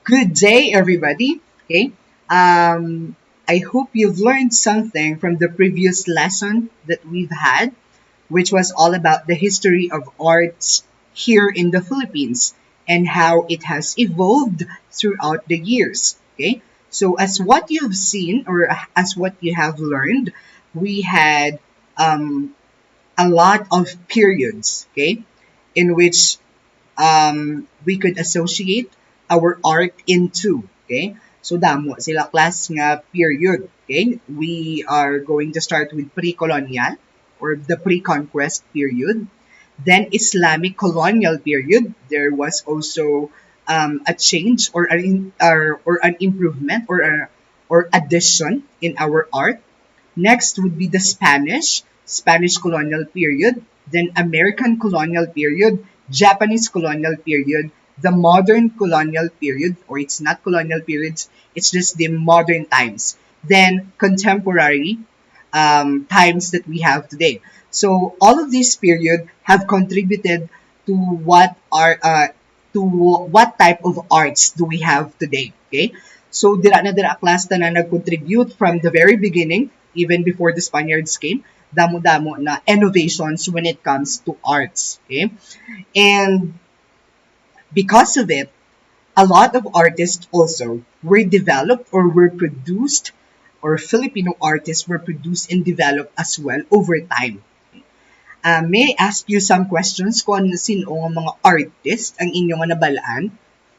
Good day, everybody. Okay. I hope you've learned something from the previous lesson that we've had, which was all about the history of arts here in the Philippines and how it has evolved throughout the years. Okay. So, as what you've seen or as what you have learned, we had a lot of periods, okay, in which we could associate our art into. Okay? So damo sila class nga period. Okay? We are going to start with pre-colonial or the pre-conquest period. Then Islamic colonial period. There was also a change or an improvement or addition in our art. Next would be the Spanish colonial period, then American colonial period, Japanese colonial period, the modern colonial period, or it's not colonial periods, it's just the modern times. Then contemporary times that we have today. So all of these period have contributed to what type of arts do we have today. Okay? So dira na dira class na nag-contribute from the very beginning, even before the Spaniards came, damo-damo na innovations when it comes to arts. Okay? And because of it, a lot of artists also were developed or were produced, or Filipino artists were produced and developed as well over time. May I ask you some questions kung ano sino ang mga artist ang inyong nabalaan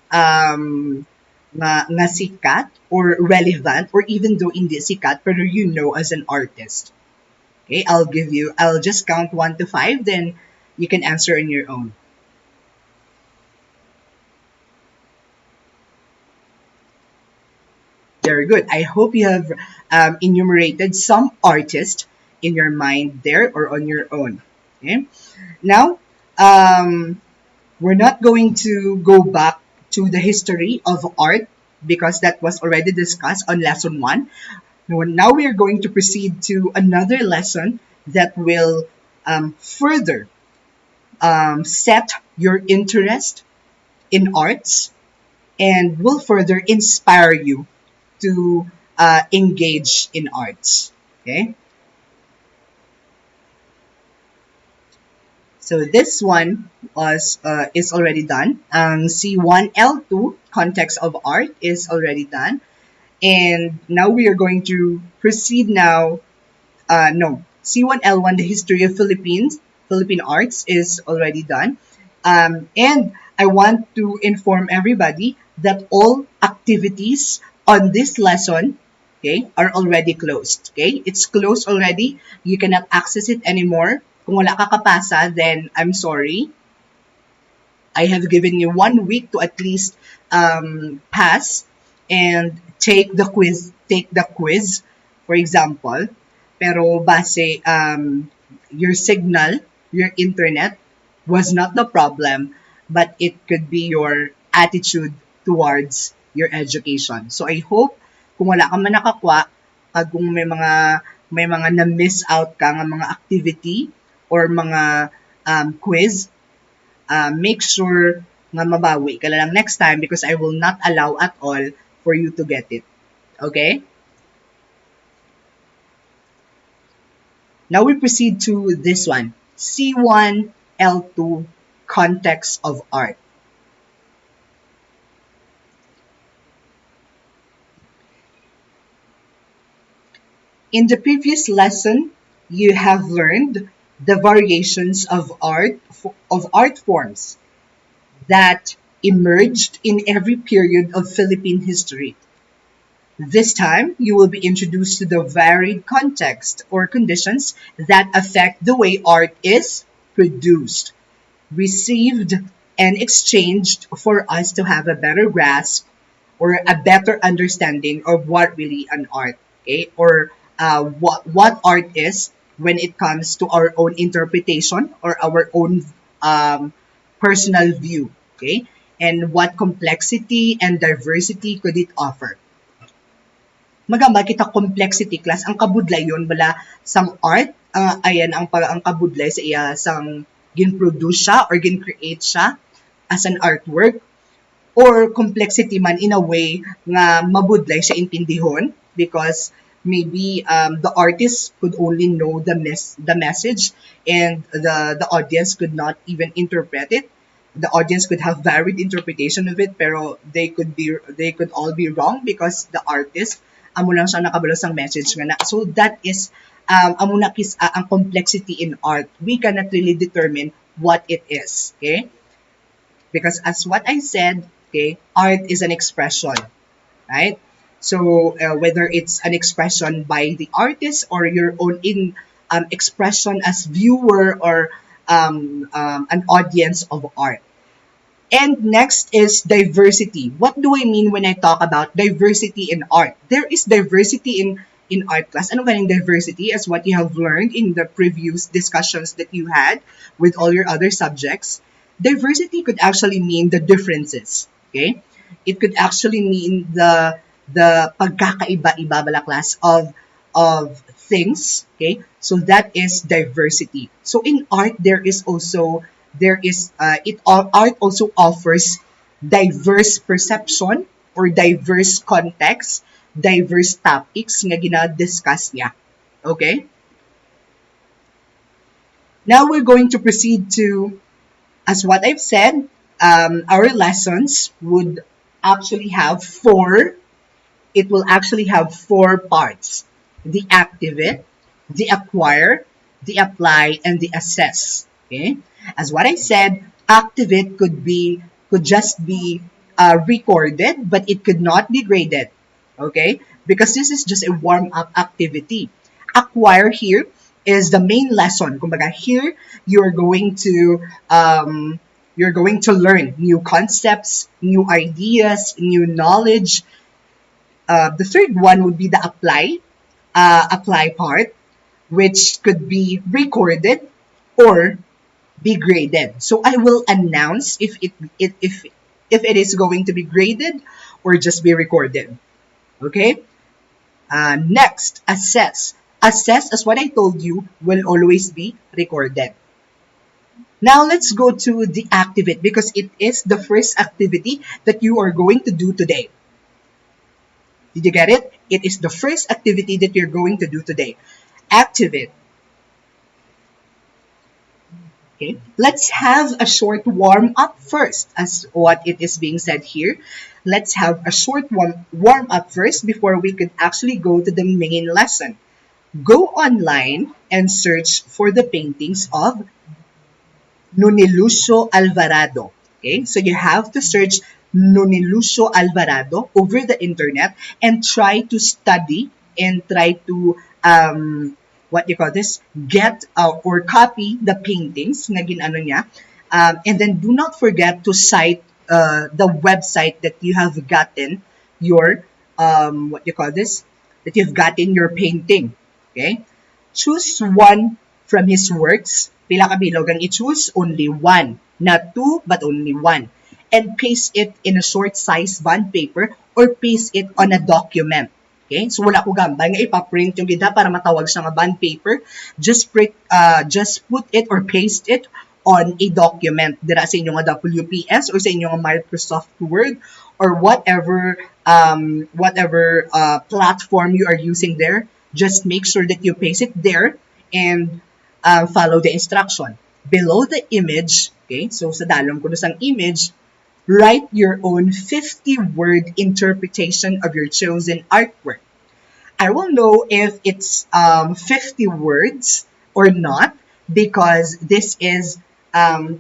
um, nga sikat or relevant or even though hindi sikat pero you know as an artist. Okay, I'll just count 1 to 5, then you can answer on your own. Very good. I hope you have enumerated some artist in your mind there or on your own. Okay. Now, we're not going to go back to the history of art because that was already discussed on lesson 1. Now we are going to proceed to another lesson that will further set your interest in arts and will further inspire you to engage in arts. Okay. So this one is already done. C1L2 context of art is already done, and now we are going to proceed now. No, C1L1 the history of Philippine arts is already done, and I want to inform everybody that all activities on this lesson, okay, are already closed. Okay, it's closed already. You cannot access it anymore. Kung wala ka kapasa, then I'm sorry. I have given you 1 week to at least pass and take the quiz. For example. Pero base your signal, your internet was not the problem, but it could be your attitude towards your education. So I hope kung wala ka man nakakwa, kung may mga na-miss out ka nga mga activity or mga quiz, make sure nga mabawi ka lang next time because I will not allow at all for you to get it. Okay? Now we proceed to this one. C1L2 context of art. In the previous lesson, you have learned the variations of art forms that emerged in every period of Philippine history. This time, you will be introduced to the varied context or conditions that affect the way art is produced, received, and exchanged for us to have a better grasp or a better understanding of what really an art, okay, or what art is when it comes to our own interpretation or our own personal view, okay, and what complexity and diversity could it offer. Magamba kita complexity class ang kabudlay yon bala sang art ayan ang kabudlay sa iya sang gin-produce siya or gin-create siya as an artwork or complexity man in a way nga mabudlay siya intindihon because maybe the artist could only know the message and the audience could not even interpret it. The audience could have varied interpretation of it pero they could all be wrong because the artist amo lang siya nakabalo sang message nga na. So that is amo na ang complexity in art. We cannot really determine what it is, okay? Because as what I said, okay, art is an expression, right? So whether it's an expression by the artist or your own in expression as viewer or an audience of art. And next is diversity. What do I mean when I talk about diversity in art? There is diversity in art class. Ano ba yung diversity? As what you have learned in the previous discussions that you had with all your other subjects. Diversity could actually mean the differences. Okay? It could actually mean the pagkakaiba-iba bala class of things. Okay? So that is diversity. So in art, art also offers diverse perception or diverse context, diverse topics nga gina-discuss niya. Okay? Now we're going to proceed to, as what I've said, our lessons would actually have it will actually have four parts: the activate, the acquire, the apply, and the assess. Okay? As what I said, activate could just be recorded, but it could not be graded. Okay? Because this is just a warm-up activity. Acquire here is the main lesson. Kumbaga, here you're going to learn new concepts, new ideas, new knowledge. The third one would be the apply part, which could be recorded or be graded. So I will announce if it is going to be graded or just be recorded. Okay? Next, assess. Assess, as what I told you, will always be recorded. Now let's go to the activate because it is the first activity that you are going to do today. Did you get it? It is the first activity that you're going to do today. Activate. Okay, let's have a short warm-up first, as what it is being said here. Let's have a short warm-up first before we could actually go to the main lesson. Go online and search for the paintings of Nunilucio Alvarado. Okay, so you have to search Nunilucio Alvarado over the internet and try to study and try to get or copy the paintings na ginano niya. And then do not forget to cite the website that you have gotten your that you've gotten your painting. Okay? Choose one from his works. Pila ka bilog ang i-choose? Only one. Not two, but only one. And paste it in a short size bond paper or paste it on a document. Okay? So wala ko gambay nga ipaprint yung gida para matawag siya nga bond paper. Just put it or paste it on a document. Dira sa inyo nga WPS or sa inyo nga Microsoft Word or whatever platform you are using there. Just make sure that you paste it there and follow the instruction. Below the image, okay, so sa dalom ko sang image, write your own 50-word interpretation of your chosen artwork. I will know if it's 50 words or not because this is a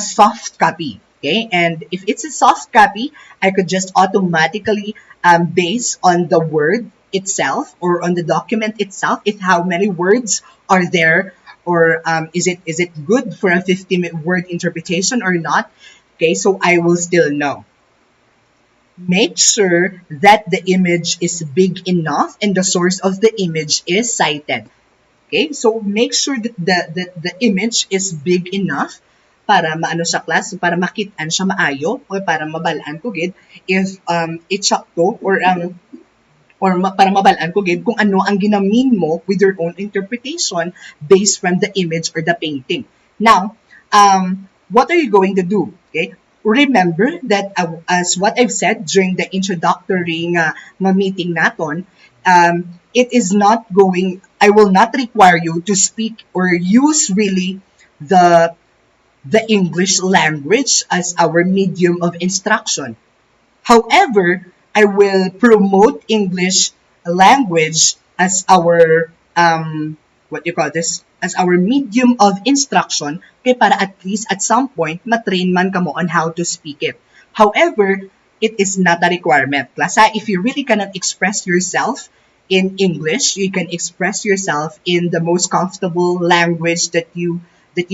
soft copy. Okay, and if it's a soft copy, I could just automatically base on the word itself or on the document itself if how many words are there or is it good for a 50-word interpretation or not. Okay, so I will still know. Make sure that the image is big enough and the source of the image is cited. Okay, so make sure that the image is big enough para maano sa class, para makitaan siya maayo or para mabalaan ko gid if itsakto or para mabalaan ko gid kung ano ang ginamin mo with your own interpretation based from the image or the painting. Now, what are you going to do? Okay? Remember that as what I've said during the introductory meeting naton, it is not going, I will not require you to speak or use really the the English language as our medium of instruction. However, I will promote English language as our what you call this, as our medium of instruction, kay para at least at some point matrain man kamo on how to speak it. However, it is not a requirement. Klasa, if you really cannot express yourself in English, you can express yourself in the most comfortable language that you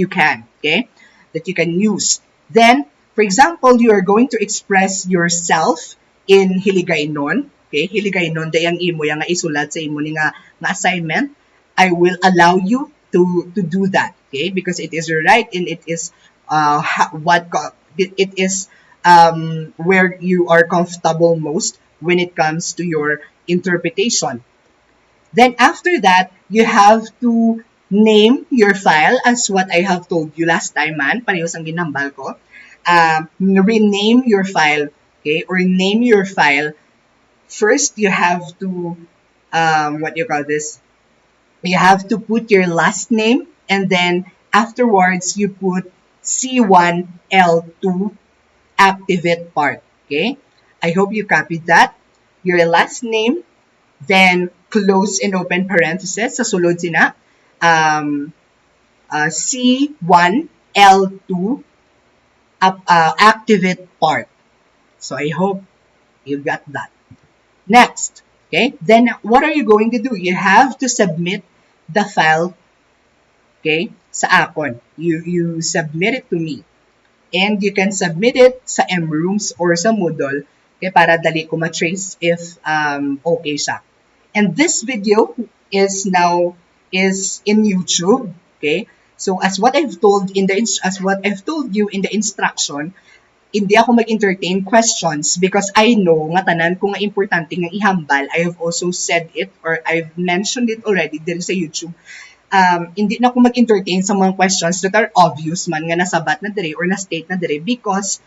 can, okay? That you can use. Then, for example, you are going to express yourself in Hiligaynon. Okay, Hiligaynon, dayang imo yang nga isulat sa imo ni nga assignment. I will allow you to do that. Okay, because it is your right and it is it is where you are comfortable most when it comes to your interpretation. Then after that, you have to name your file as what I have told you last time man, parehas ang ginambal ko. Rename your file, okay, or name your file. First, you have to, what you call this, you have to put your last name and then afterwards you put C1L2 activate part, okay? I hope you copied that. Your last name, then close and open parentheses sa sulod sina C1L2 activate part. So I hope you got that. Next, okay, then what are you going to do? You have to submit the file, okay, sa akon. You submit it to me. And you can submit it sa mrooms or sa Moodle, okay, para dali ko ma-trace if okay siya. And this video is now in YouTube, okay? So as what I've told you in the instruction, hindi ako mag-entertain questions because I know nga tanan kung nga importante nga ihambal. I have also said it or I've mentioned it already din sa YouTube. Hindi na ako mag-entertain sa mga questions that are obvious man nga nasabat na dire or na-state na dire because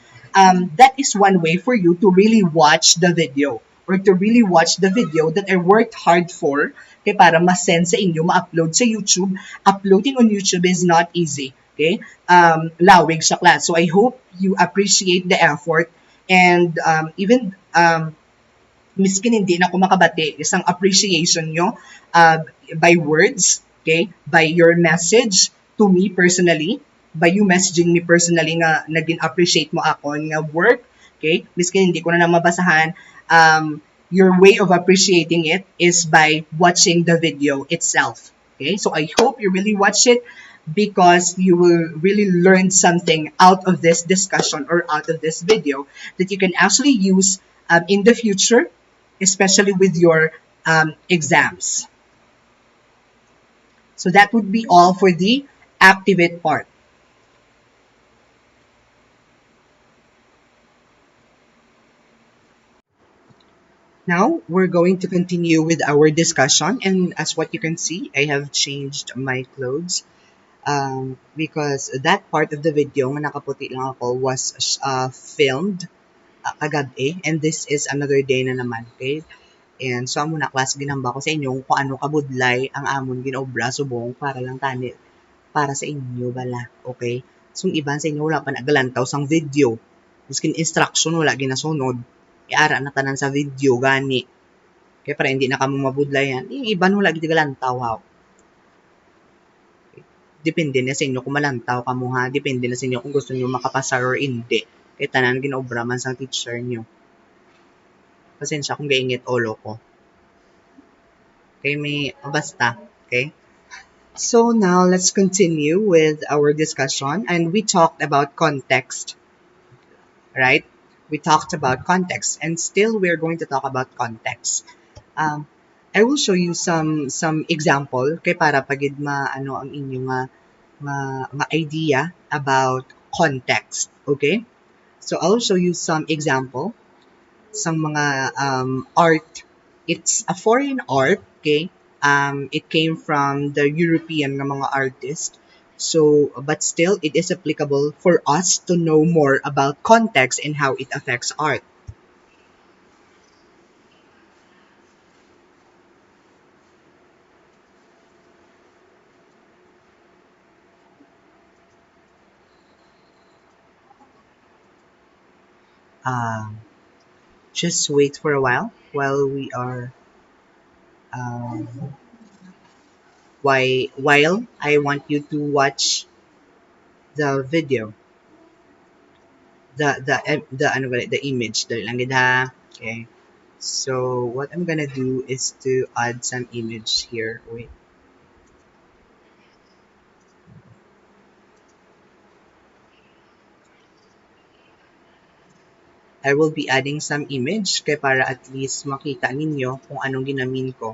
that is one way for you to really watch the video or to really watch the video that I worked hard for okay, para ma-send sa inyo, ma-upload sa YouTube. Uploading on YouTube is not easy. Okay? Lawig sa class. So I hope you appreciate the effort and even miskin hindi na ako makabati, isang appreciation nyo by words, okay? By your message to me personally, by you messaging me personally nga naging appreciate mo ako nga work, okay? Miskin hindi ko na mabasahan, your way of appreciating it is by watching the video itself, okay? So I hope you really watch it because you will really learn something out of this discussion or out of this video that you can actually use in the future, especially with your exams. So that would be all for the activate part. Now, we're going to continue with our discussion. And as what you can see, I have changed my clothes because that part of the video, nga nakaputi lang ako, was filmed kagabi. And this is another day na naman, okay? And so, amo na class ginamba ko sa inyo kung ano kabudlay ang amon ginobra subong para lang tani para sa inyo bala, okay? So, iban sa inyo wala pa nagalantaw sang video. Miskin instruction wala ginasunod. Iara na tanan sa video gani. Kaya para hindi na kamo mabudlayan. Yung iban wala gitigalantaw ha. Okay. Depende na sa inyo kung malantaw kamo ha. Depende na sa inyo kung gusto niyo makapasa or hindi. Kaya tanan ginobra man sang teacher niyo. Pasensya kung gaingit olo ko. Okay, may basta. Okay? So now, let's continue with our discussion. And we talked about context. Right? We talked about context. And still, we're going to talk about context. I will show you some example. Kay para pagid ano ang inyong idea about context. Okay? So, I'll show you some example. Some mga art. It's a foreign art, okay? It came from the European nga mga artists So, but still, it is applicable for us to know more about context and how it affects art. Um, just wait for a while we are um, while I want you to watch the video, the ano ba, the image, dali lang gid ha. Okay. So what I'm gonna do is to add some image here. Wait. I will be adding some image kay para at least makita ninyo kung anong ginamin ko.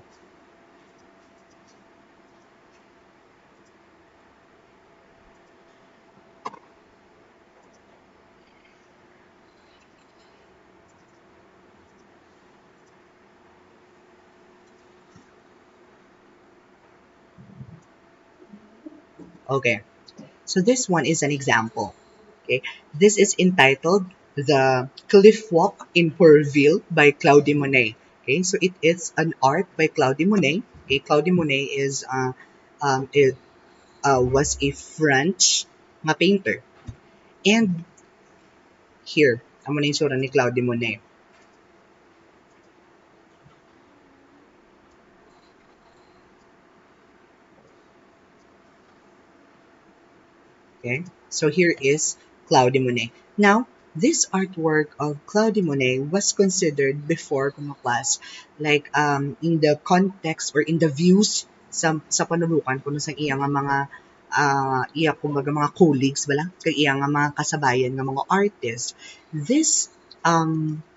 Okay. So this one is an example. Okay. This is entitled The Cliff Walk in Perville by Claudia Monet. Okay. So it is an art by Claudia Monet. Okay. Claudia Monet is was a French nga painter. And here, amo na yung sura ni Claudia Monet. Okay, so here is Claudia Monet. Now, this artwork of Claudia Monet was considered before mga class, like in the context or in the views sa panulukan kuno sa iya nga mga iya kumbaga mga colleagues bala kay iya nga mga kasabayan nga mga artists. This um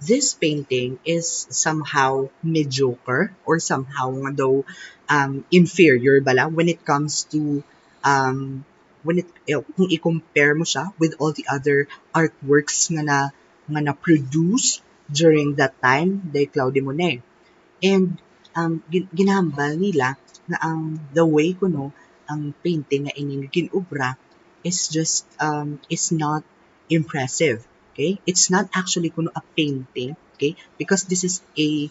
this painting is somehow mediocre or somehow nga daw inferior bala when it comes to when it kung i-compare mo siya with all the other artworks nga na produce during that time by Claude Monet. And ginahambal nila na ang the way kuno ang painting nga ining ginobra is just is not impressive. Okay? It's not actually kuno a painting, okay? Because this is a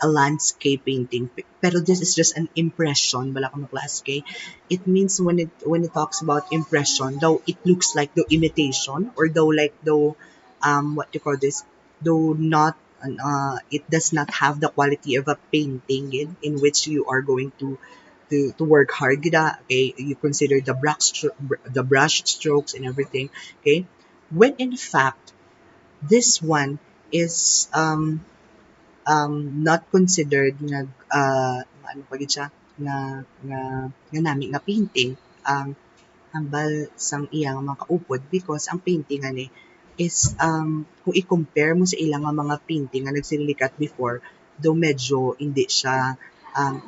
landscape painting. Pero this is just an impression bala ka class, okay? It means when it talks about impression, though it looks like the imitation or though like though what do you call this? Though not it does not have the quality of a painting in which you are going to work hard gida, okay, you consider the brush strokes and everything, okay, when in fact this one is not considered ano pa gid siya nga nami nga painting hambal sang iyang mga kaupod because ang painting ani is kung i-compare mo sa ilang mga painting nga nagsilikat before, though medyo hindi siya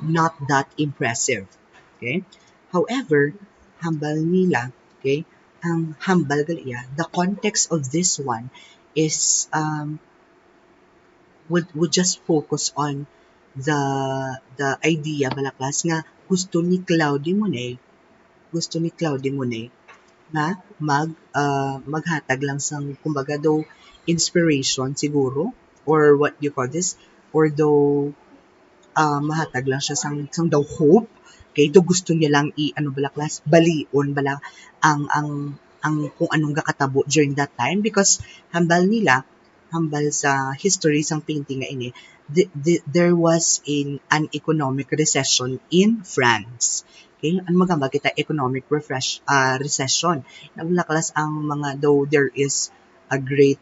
not that impressive. Okay? However, hambal nila, okay, ang hambal gali the context of this one is would just focus on the idea balaklas nga gusto ni Claudie Monet na maghatag lang sang kumbaga daw inspiration siguro or what you call this or though mahatag lang siya sang daw hope kay do gusto niya lang ano bala class balion bala ang kung anong gakatabo during that time because hambal sa history sang painting nga ini there was an economic recession in France. Okay, ano magamba kita economic recession. Nagula class ang mga though there is a great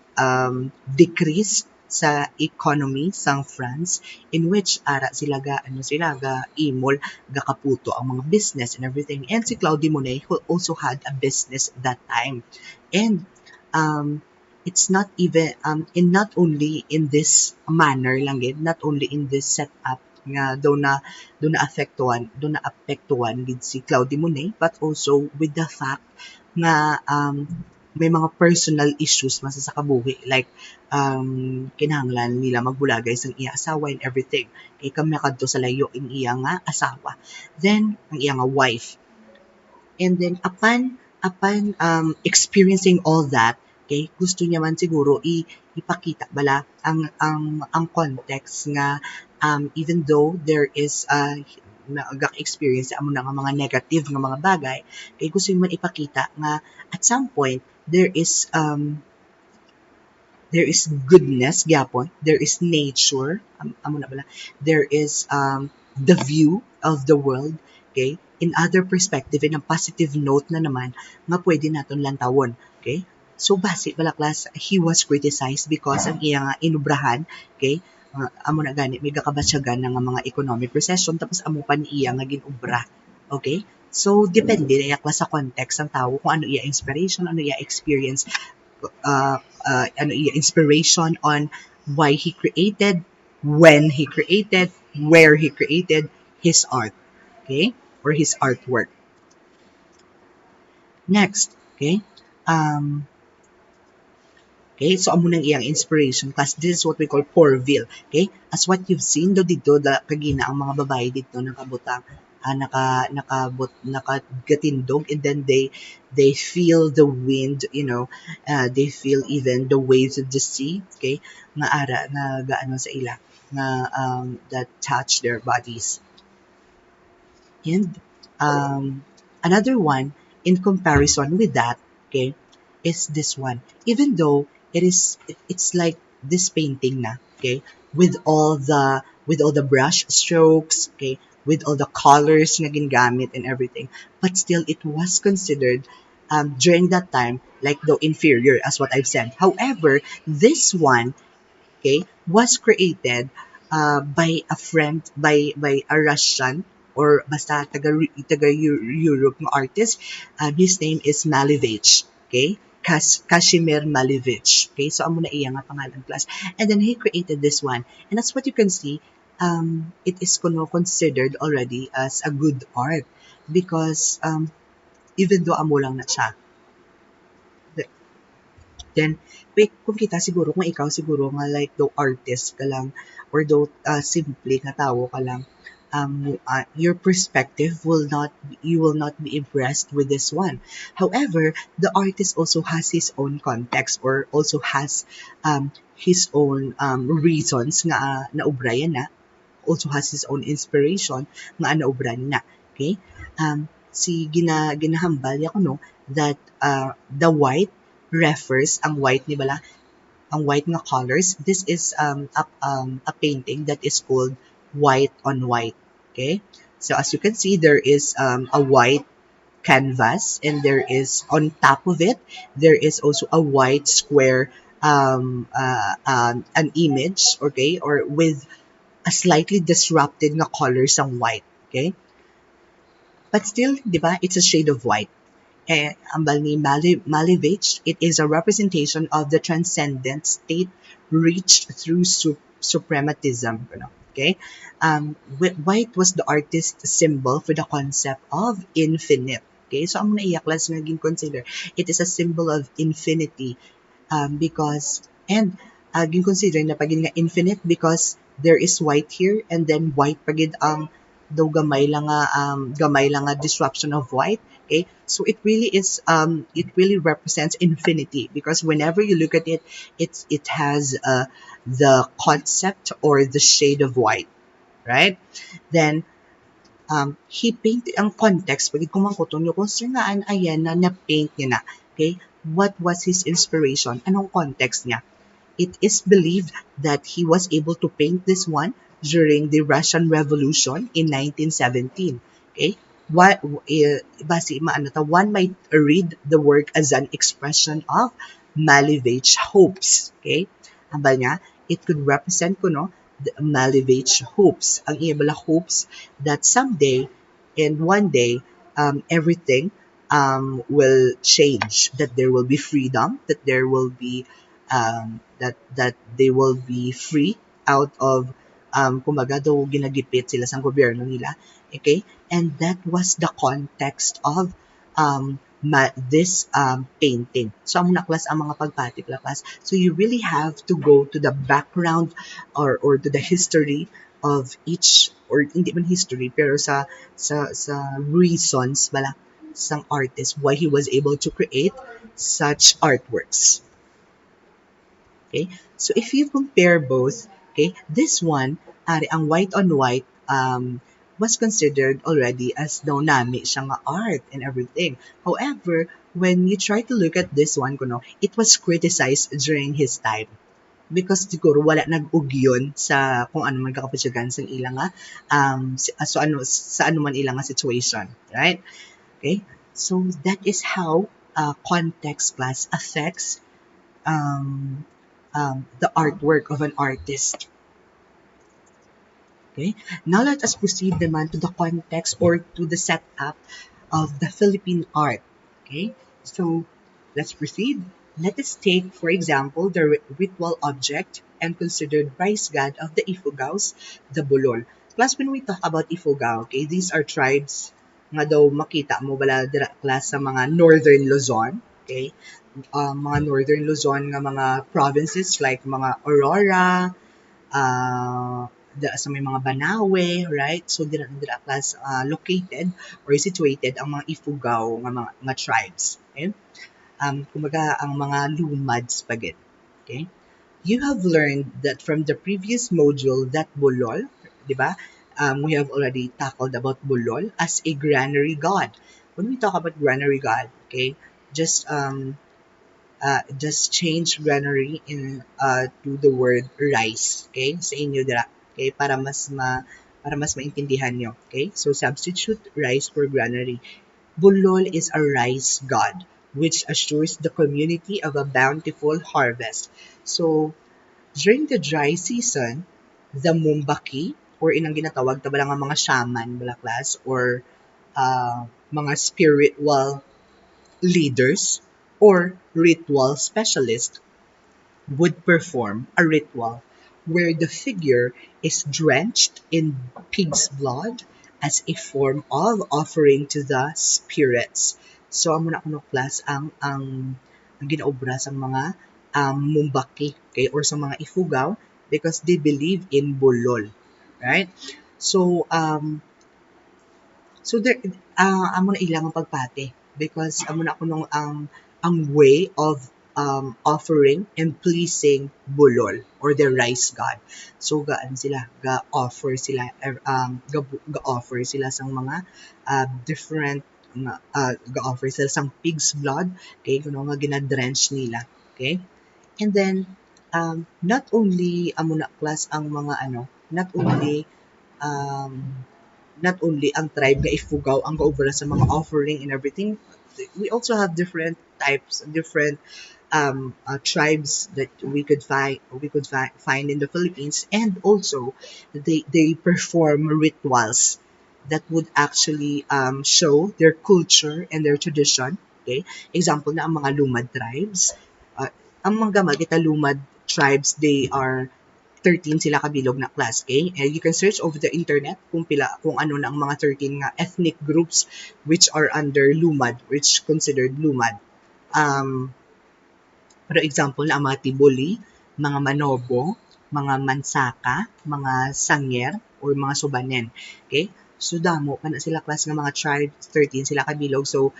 decrease sa economy sang France in which ara sila ga ano sila ga imol ga kaputo ang mga business and everything, and si Claudie Monet who also had a business that time, and um it's not even in not only in this manner lang gid, not only in this setup nga do na apektuhan gid si Claudie Monet but also with the fact nga may mga personal issues man sa kabuhi, like kinahanglan nila magbulagay sa iya asawa and everything, kay kami kadto sa layo in iya nga asawa, then ang iya nga wife. And then upon experiencing all that, okay, gusto niya man siguro ipakita bala ang context nga, even though there is nag-experience amo na nga mga negative nga mga bagay, kay gusto niya man ipakita nga at some point there is goodness gyapon, there is nature, amo na bala, there is the view of the world, okay, in other perspective, in a positive note na naman nga pwede naton lantawon, okay. So base bala class, he was criticized because ang iya nga inubrahan, okay, amo na gani may gakabatsyagan nga mga economic recession, tapos amo pa ni iya nga ginubra, okay. So depende na iya class sa context ang tao kung ano iya inspiration, ano iya experience, inspiration on why he created, when he created, where he created his art, okay, or his artwork. Next, okay, um, okay, so amo nang iyang inspiration class. This is what we call Perville. Okay, as what you've seen do dito da kagina ang mga babae dito nakabutang, nakagatindog, and then they feel the wind, they feel even the waves of the sea, okay, nga ara nga gaano sa ila nga that touch their bodies. And another one in comparison with that, okay, is this one. Even though it's like this painting na, okay, with all the brush strokes, okay, with all the colors na gingamit and everything, but still it was considered during that time like the inferior as what I've said. However, this one, okay, was created by a friend, by a Russian or basta taga Europe ng artist. His name is Malevich, okay? Kashimir Malevich. Okay, so amo na iya nga pangalan class. And then he created this one. And that's what you can see. It is considered already as a good art because even though amo lang na siya, then, wait, kung kita siguro, kung ikaw siguro nga like though artist ka lang or though simple na tao ka lang, your perspective you will not be impressed with this one. However, the artist also has his own context or also has his own reasons nga naubrayan na, also has his own inspiration nga naubrayan na. Okay? Ginahambal niya ko no that the white refers, ang white ni bala, ang white nga colors. This is a painting that is called white on white. Okay, so as you can see, there is a white canvas, and there is on top of it there is also a white square, an image, okay, or with a slightly disrupted nga colors ang white. Okay, but still, di ba, it's a shade of white. Ambal ni Malevich, it is a representation of the transcendent state reached through suprematism. Okay, white was the artist's symbol for the concept of infinite. Okay, so ang naiyak lang naging consider, it is a symbol of infinity, because and consider na pagin nga infinite because there is white here, and then white pagid ang daw gamay lang nga disruption of white. Okay, so it really is it really represents infinity because whenever you look at it, it has the concept or the shade of white, right? Then he painted ang context pagid kumangkuton yung kung nga ayan na paint niya na. Okay, what was his inspiration, anong context niya? It is believed that he was able to paint this one during the Russian Revolution in 1917. Okay? One might read the work as an expression of Malevich's hopes. Okay? Hambal niya, it could represent the Malevich's hopes. Ang iya bala hopes that someday and one day everything will change, that there will be freedom, that there will be that they will be free out of kumbaga daw ginagipit sila sa gobyerno nila, okay, and that was the context of this painting. So, amo na class ang mga pagpati class. So, you really have to go to the background or to the history of each, or hindi man history, pero sa reasons bala sang artist why he was able to create such artworks. Okay? So if you compare both, okay, this one, ang white on white, was considered already as daw nami siya nga art and everything. However, when you try to look at this one, kuno, it was criticized during his time because siguro wala nag-ugyon sa kung ano man kakapasyagan sa ilang nga so ano sa ano man ilang nga situation, right? Okay? So that is how context class affects um, the artwork of an artist. Okay, now let us proceed naman to the context or to the setup of the Philippine art. Okay, so let's proceed. Let us take, for example, the ritual object and considered rice god of the Ifugaos, the Bulol. Plus, when we talk about Ifugao, okay, these are tribes nga daw makita mo bala dira class sa mga northern Luzon. Okay, mga northern Luzon nga mga provinces like mga Aurora, sa may mga Banawe, right? So dira class located or situated ang mga Ifugao nga tribes. Okay? Kumbaga ang mga lumads pagit. Okay? You have learned that from the previous module that Bulol, di ba? We have already tackled about Bulol as a granary god. When we talk about granary god, okay, just change granary to the word rice, okay? Sa inyo dira, okay? Para mas maintindihan nyo, okay? So substitute rice for granary. Bulol is a rice god which assures the community of a bountiful harvest. So during the dry season, the mumbaki or inang ginatawag tabala nga mga shaman bala class or mga spiritual leaders or ritual specialists would perform a ritual where the figure is drenched in pig's blood as a form of offering to the spirits. So amo na kuno class ang ginaobra sa mga mumbaki, okay, or sa mga Ifugao because they believe in bulol, right? So So there, amo na ilang ang pagpati because amo na ako nung ang way of offering and pleasing bulol or the rice god. So gaan sila, ga-offer sila sang mga different ga-offer sila sang pig's blood, okay, kuno nga ginadrench nila, okay? And then not only amo na class ang mga not only um, not only ang tribe nga Ifugao ang gaobra sa mga offering and everything, we also have different types, different tribes that we could find in the Philippines, and also they perform rituals that would actually show their culture and their tradition. Okay, example na ang mga Lumad tribes. Ang mga magita Lumad tribes, they are 13 sila kabilog na class, okay? And you can search over the internet kung ano na ang mga 13 nga ethnic groups which are under Lumad, which considered Lumad. For example, na ang mga Tiboli, mga Manobo, mga Mansaka, mga Sangyer, or mga Subanen. Okay? So, damo, kana sila class ng mga tribes, 13 sila kabilog. So,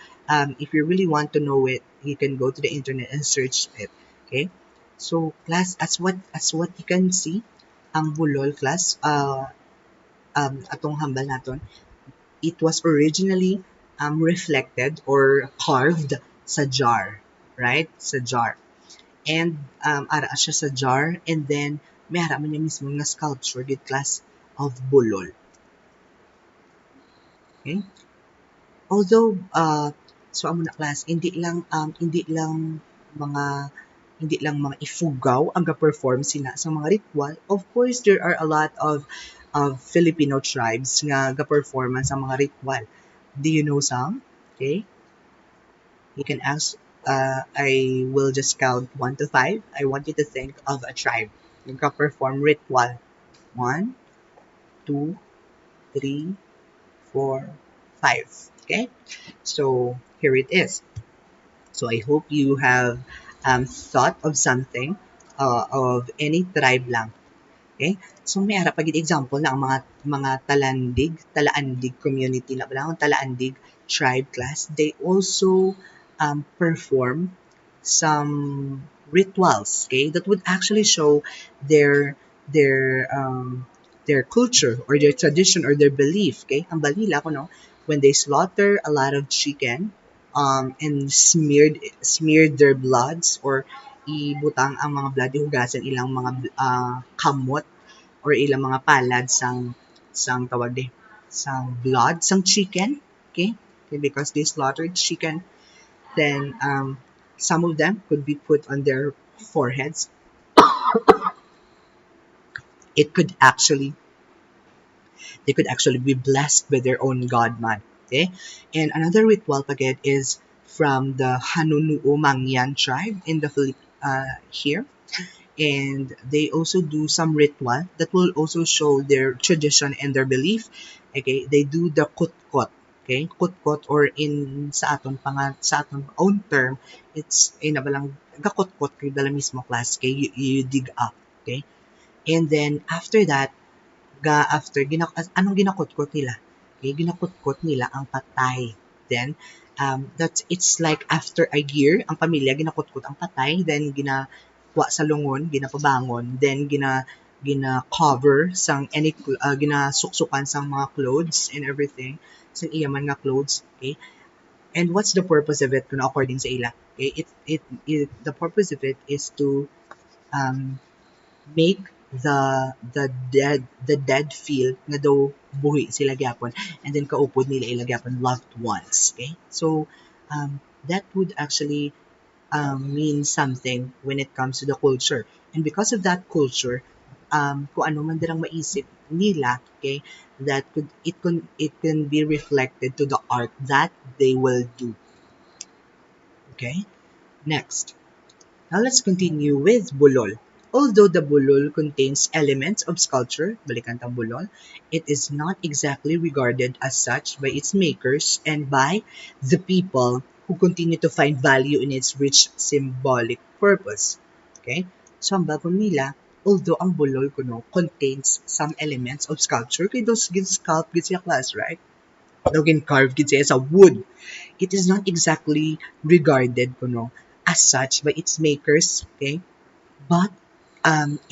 if you really want to know it, you can go to the internet and search it. Okay? So, class, as what you can see, ang bulol class, atong hambal naton, it was originally reflected or carved sa jar, right? Sa jar. And ara siya sa jar, and then may ara man niya mismo nga sculpture gid class of bulol. Okay? Although so amo na class, hindi lang mga Ifugao ang ga-perform sila sa mga ritual. Of course, there are a lot of Filipino tribes nga ga-perform sa mga ritual. Do you know some? Okay? You can ask, I will just count 1 to 5. I want you to think of a tribe yung ka-perform ritual. 1, 2, 3, 4, 5. Okay? So, here it is. So I hope you have thought of something of any tribe lang. Okay? So may ara pagid example na ang mga talaandig community na pala, ang talaandig tribe class, they also perform some rituals, okay, that would actually show their their um, their culture or their tradition or their belief. Okay, ang balila ko no, when they slaughter a lot of chicken, and smeared their bloods or ibutang ang mga blood, ihugasan ilang mga kamot or ilang mga palad sang tawag di sang blood sang chicken. Okay, okay, because they slaughtered chicken, then some of them could be put on their foreheads. It could actually They could actually be blessed by their own god man. Okay, and another ritual pagid is from the Hanunuo Mangyan tribe in the here, and they also do some ritual that will also show their tradition and their belief. Okay, they do the kutkot. Okay, kutkot, or in sa aton own term, it's balang gakutkot kay dala mismo class kay you dig up. Okay, and then after that, anong ginakutkot nila? Okay, ginakutkot nila ang patay. Then, that's it's like after a year, ang pamilya ginakutkot ang patay, then ginakuha sa lungon, ginapabangon, then gina cover sang any ginasuksukan sang mga clothes and everything, sang iyaman nga clothes. Okay, and what's the purpose of it, kuno according sa ila? Okay, the purpose of it is to um make the dead feel nga daw buhi sila gyapon, and then kaupod nila ila gyapon loved ones. Okay, so that would actually mean something when it comes to the culture, and because of that culture, kung ano man dirang maisip nila, okay, it can be reflected to the art that they will do. Okay, next. Now let's continue with bulol. Although the bulol contains elements of sculpture, balikan tang bulol, it is not exactly regarded as such by its makers and by the people who continue to find value in its rich symbolic purpose. Okay? So ang bago nila, although ang bulol kuno contains some elements of sculpture, kay those gin sculpt gid siya class, right? Daw gin carve gid siya sa wood. It is not exactly regarded kuno as such by its makers, okay? But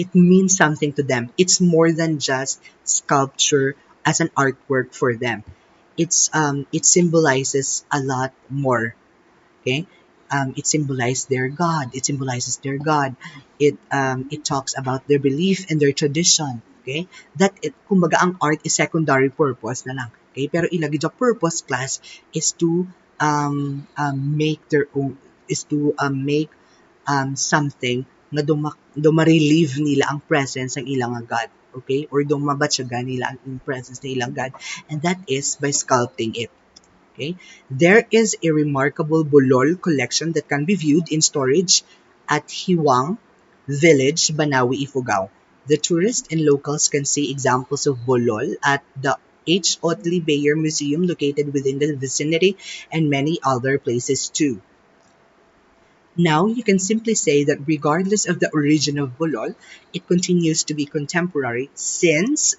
it means something to them. It's more than just sculpture as an artwork for them. It symbolizes a lot more. Okay, it symbolizes their God. It symbolizes their God. It talks about their belief and their tradition. Okay, that it kumbaga ang art is secondary purpose na lang. Okay, pero ilagi the purpose class is to make their own, is to make something nga ma-relieve nila ang presence ng ilang God, okay? Or mabatyagan nila ang presence ng ilang God. And that is by sculpting it. Okay? There is a remarkable bulol collection that can be viewed in storage at Hiwang Village, Banawi, Ifugao. The tourists and locals can see examples of bulol at the H. Otley Bayer Museum located within the vicinity and many other places too. Now, you can simply say that regardless of the origin of bulol, it continues to be contemporary since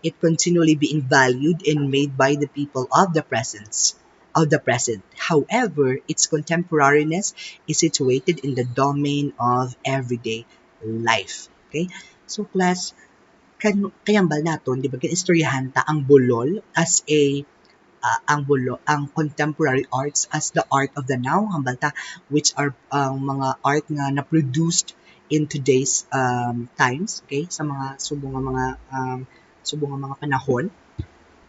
it continually being valued and made by the people of the present. However, its contemporariness is situated in the domain of everyday life. Okay? So class, kayambal naton, di ba, istoryahan ta ang bulol as ang contemporary arts as the art of the now, hambal ta, which are mga art nga na-produced in today's times, okay, sa mga subong nga mga panahon.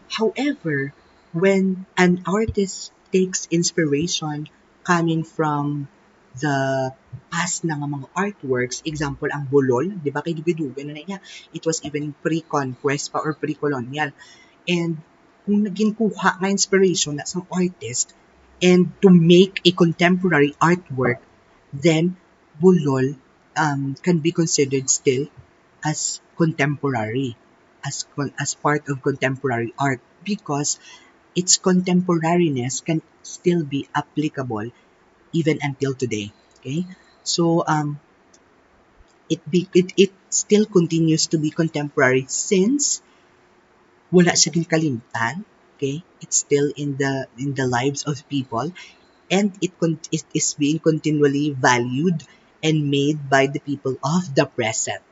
However, when an artist takes inspiration coming from the past na nga mga artworks, example ang bulol, di ba, kay dugi-dugi na niya, it was even pre-conquest pa or pre-colonial. And kung naging kuha nga inspiration na isang artist and to make a contemporary artwork, then bulol can be considered still as contemporary, as part of contemporary art, because its contemporariness can still be applicable even until today. Okay, so it still continues to be contemporary since wala siya gikalimtan. Okay, it's still in the lives of people, and it is being continually valued and made by the people of the present.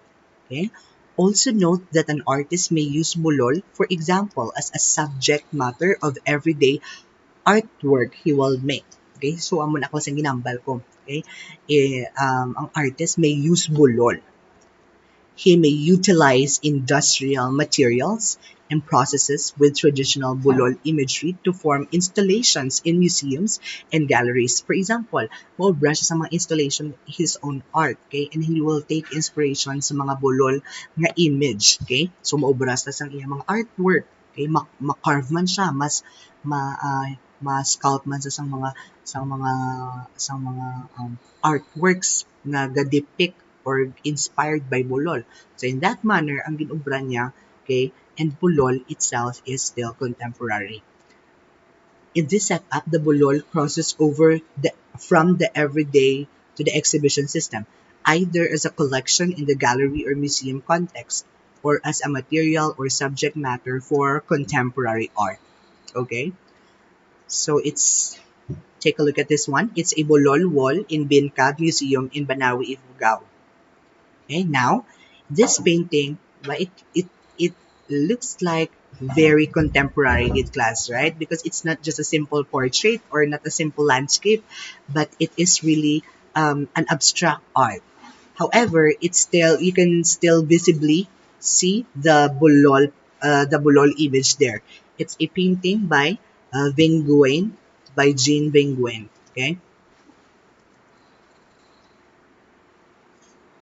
Okay. Also note that an artist may use bulol, for example, as a subject matter of everyday artwork he will make. Okay, so amo na ako sa ginambal ko. Okay, ang artist may use bulol. He may utilize industrial materials and processes with traditional bulol imagery to form installations in museums and galleries. For example, maobra siya sa mga installation his own art, okay? And he will take inspiration sa mga bulol nga image, okay? So maobra sa iyang mga artwork, okay? Ma-carve man siya, ma-sculpt man sa mga artworks na ga-depict or inspired by bulol. So in that manner, ang ginubra niya, okay, and bulol itself is still contemporary. In this setup, the bulol crosses over from the everyday to the exhibition system, either as a collection in the gallery or museum context, or as a material or subject matter for contemporary art. Okay? So take a look at this one. It's a bulol wall in Bincab Museum in Banawi, Ifugao. Okay, now this painting, it looks like very contemporary in class, right? Because it's not just a simple portrait or not a simple landscape, but it is really an abstract art. However, it's still you can still visibly see the bulol image there. It's a painting by Ving Nguyen, by Jean Ving Nguyen. Okay.